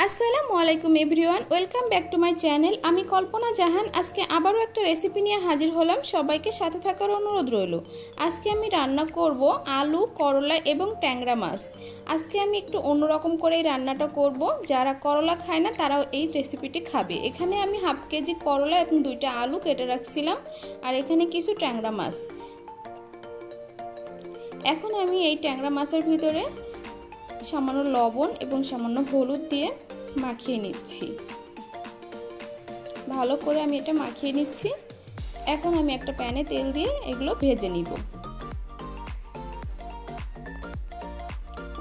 আসসালামু আলাইকুম everyone, welcome back to my channel. আমি কল্পনা জাহান আজকে আবারও একটা রেসিপি নিয়ে হাজির হলাম। সবাইকে সাথে থাকার অনুরোধ রইল। আজকে আমি রান্না করব আলু, করলা এবং ট্যাংরা মাছ। আজকে আমি একটু অন্যরকম করে এই রান্নাটা করব। যারা করলা খায় না তারাও এই রেসিপিটি খাবে। এখানে আমি হাফ কেজি করলা এবং 2টা আলু কেটে রাখছিলাম, আর এখানে কিছু ট্যাংরা মাছ। এখন আমি এই ট্যাংরা মাছের ভিতরে সামান্য লবণ এবং সামান্য হলুদ দিয়ে মাখিয়ে নিচ্ছি। ভালো করে আমি এটা মাখিয়ে নিচ্ছি। এখন আমি একটা প্যানে তেল দিয়ে এগুলো ভেজে নিব।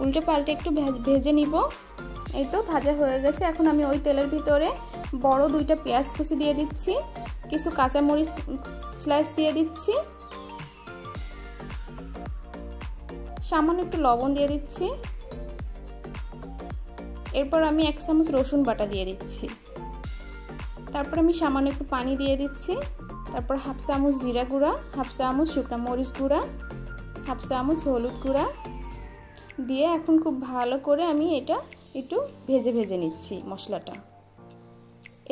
উল্টে পাল্টে একটু ভেজে নিব। এই তো ভাজা হয়ে গেছে। এখন আমি ওই তেলের ভিতরে বড় 2টা পেঁয়াজ কুচি দিয়ে দিচ্ছি, কিছু কাঁচামরিচ স্লাইস দিয়ে দিচ্ছি, সামান্য একটু লবণ দিয়ে দিচ্ছি। এরপর আমি 1 চামচ রসুন বাটা দিয়ে দিচ্ছি। তারপর আমি সামান্য একটু পানি দিয়ে দিচ্ছি। তারপর হাফ চামচ জিরা গুঁড়া, হাফ চামচ শুকনো মরিচ গুঁড়া, হাফ চামচ হলুদ গুঁড়া দিয়ে এখন খুব ভালো করে আমি এটা একটু ভেজে নিচ্ছি মশলাটা।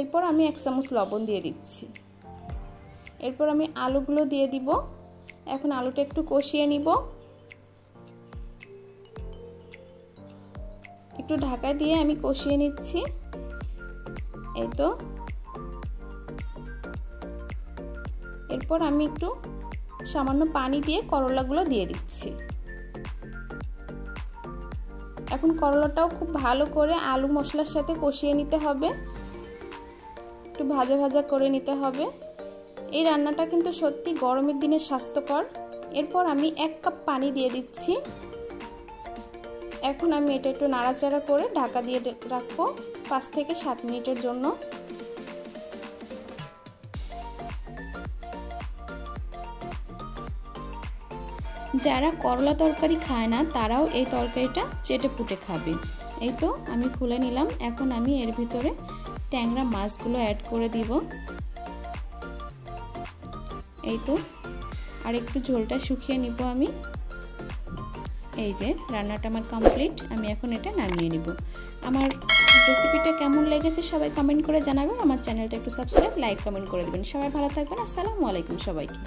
এরপর আমি 1 চামচ লবণ দিয়ে দিচ্ছি। এরপর আমি আলুগুলো দিয়ে দিব। এখন আলুটা একটু কষিয়ে নিব। একটু ঢাকা দিয়ে আমি কষিয়ে নিচ্ছি। এই তো এরপর আমি একটু সামান্য পানি দিয়ে করলাগুলো দিয়ে দিচ্ছি। এখন করলাটাও খুব ভালো করে আলু মশলার সাথে কষিয়ে নিতে হবে, একটু ভাজা ভাজা করে নিতে হবে। এই রান্নাটা কিন্তু সত্যি গরমের দিনে স্বাস্থ্যকর। এরপর আমি 1 কাপ পানি দিয়ে দিচ্ছি। এখন আমি এটা একটু নাড়াচাড়া করে ঢাকা দিয়ে রাখবো 5 থেকে 7 মিনিটের জন্য। যারা করলা তরকারি খায় না তারাও এই তরকারিটা চেটেপুটে খাবে। এই তো আমি খুলে নিলাম। এখন আমি এর ভিতরে ট্যাংরা মাছগুলো অ্যাড করে দিব। এই তো আর একটু ঝোলটা শুকিয়ে নিব আমি। এই যে রান্নাটা আমার কমপ্লিট। আমি এখন এটা নামিয়ে নিব। আমার রেসিপিটা কেমন লেগেছে সবাই কমেন্ট করে জানাবেন। আমার চ্যানেলটা একটু সাবস্ক্রাইব, লাইক, কমেন্ট করে দেবেন। সবাই ভালো থাকবেন। আসসালামু আলাইকুম সবাইকে।